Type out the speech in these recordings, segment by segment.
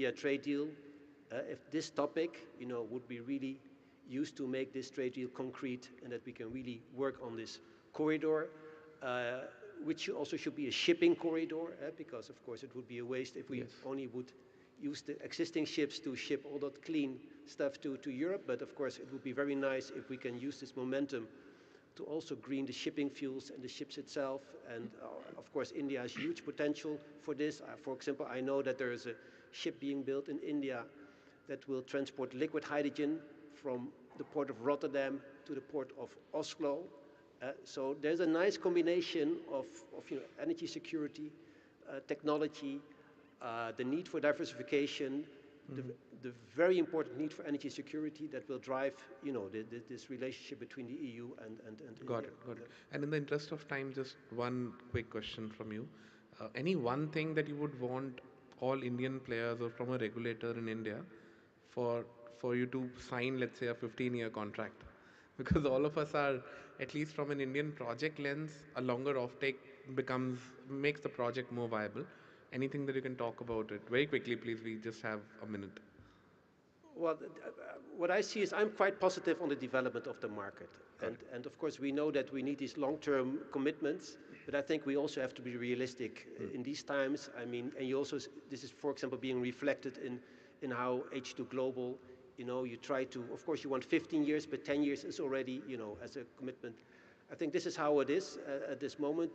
EU-India trade deal, if this topic, would be really used to make this trade deal concrete and that we can really work on this corridor, which also should be a shipping corridor, because of course it would be a waste if we only would use the existing ships to ship all that clean stuff to Europe. But of course it would be very nice if we can use this momentum to also green the shipping fuels and the ships itself. And of course India has huge potential for this. For example, I know that there is a ship being built in India that will transport liquid hydrogen from the port of Rotterdam to the port of Oslo. So there's a nice combination of energy security, technology, the need for diversification, the very important need for energy security that will drive this relationship between the EU and Got India. it. And in the interest of time, just one quick question from you. Any one thing that you would want all Indian players or from a regulator in India for you to sign, let's say, a 15-year contract? Because all of us are, at least from an Indian project lens, a longer offtake makes the project more viable. Anything that you can talk about it? Very quickly, please, we just have a minute. Well, what I see is I'm quite positive on the development of the market. And of course, we know that we need these long-term commitments, but I think we also have to be realistic in these times. I mean, and this is, for example, being reflected in how H2 Global, you try to, of course, you want 15 years, but 10 years is already, as a commitment. I think this is how it is at this moment.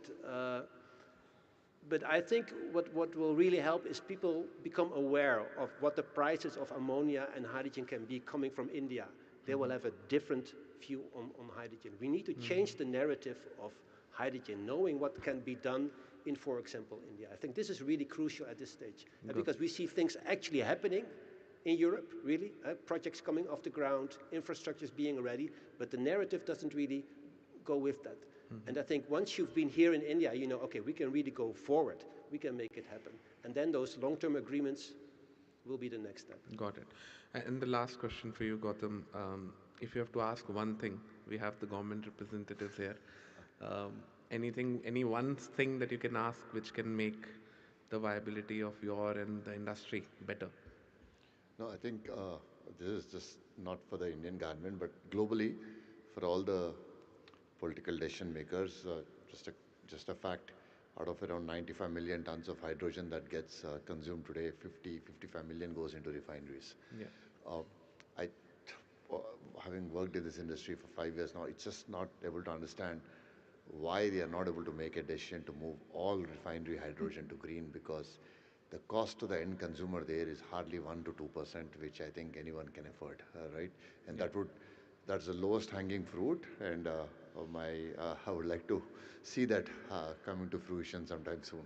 But I think what will really help is people become aware of what the prices of ammonia and hydrogen can be coming from India. They will have a different view on hydrogen. We need to change the narrative of hydrogen, knowing what can be done in, for example, India. I think this is really crucial at this stage, because we see things actually happening in Europe, really, projects coming off the ground, infrastructures being ready, but the narrative doesn't really go with that. And I think once you've been here in India, okay, we can really go forward. We can make it happen. And then those long-term agreements will be the next step. Got it. And the last question for you, Gautam. If you have to ask one thing, we have the government representatives here. Any one thing that you can ask which can make the viability of your and the industry better? No, I think this is just not for the Indian government, but globally, for all the political decision makers, just a fact, out of around 95 million tons of hydrogen that gets consumed today, 55 million goes into refineries. Having worked in this industry for 5 years now, it's just not able to understand why they are not able to make a decision to move all refinery hydrogen to green, because the cost to the end consumer there is hardly 1 to 2%, which I think anyone can afford, right? And that's the lowest hanging fruit, and I would like to see that coming to fruition sometime soon.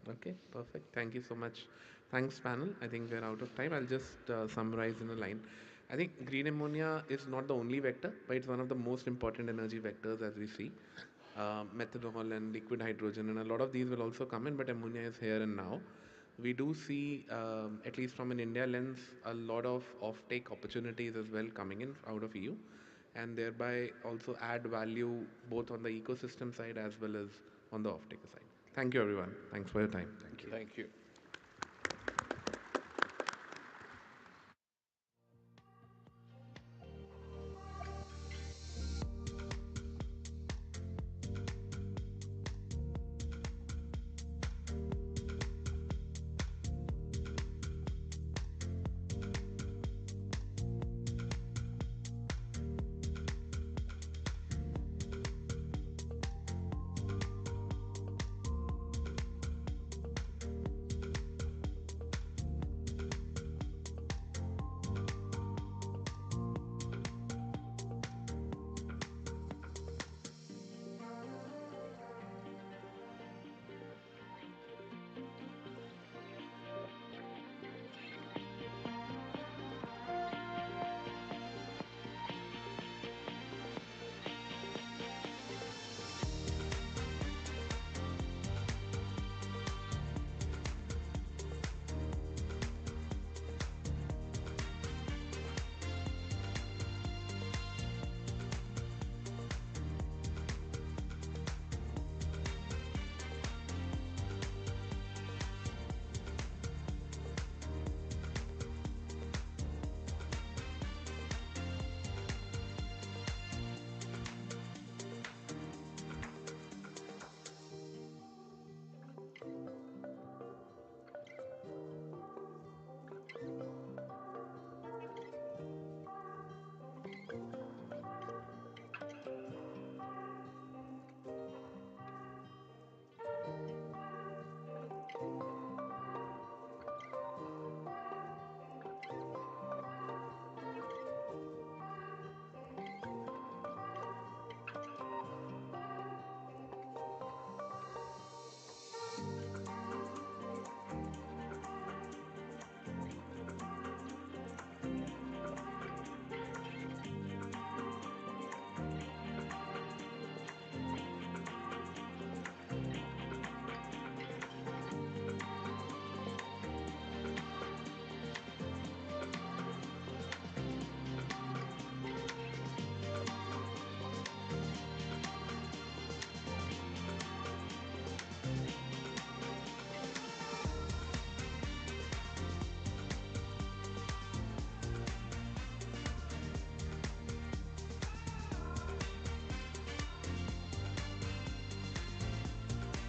Okay, perfect. Thank you so much. Thanks, panel. I think we're out of time. I'll just summarize in a line. I think green ammonia is not the only vector, but it's one of the most important energy vectors as we see. Methanol and liquid hydrogen, and a lot of these will also come in, but ammonia is here and now. We do see, at least from an India lens, a lot of off-take opportunities as well coming in out of EU, and thereby also add value both on the ecosystem side as well as on the off-taker side. Thank you, everyone. Thanks for your time. Thank you. Thank you.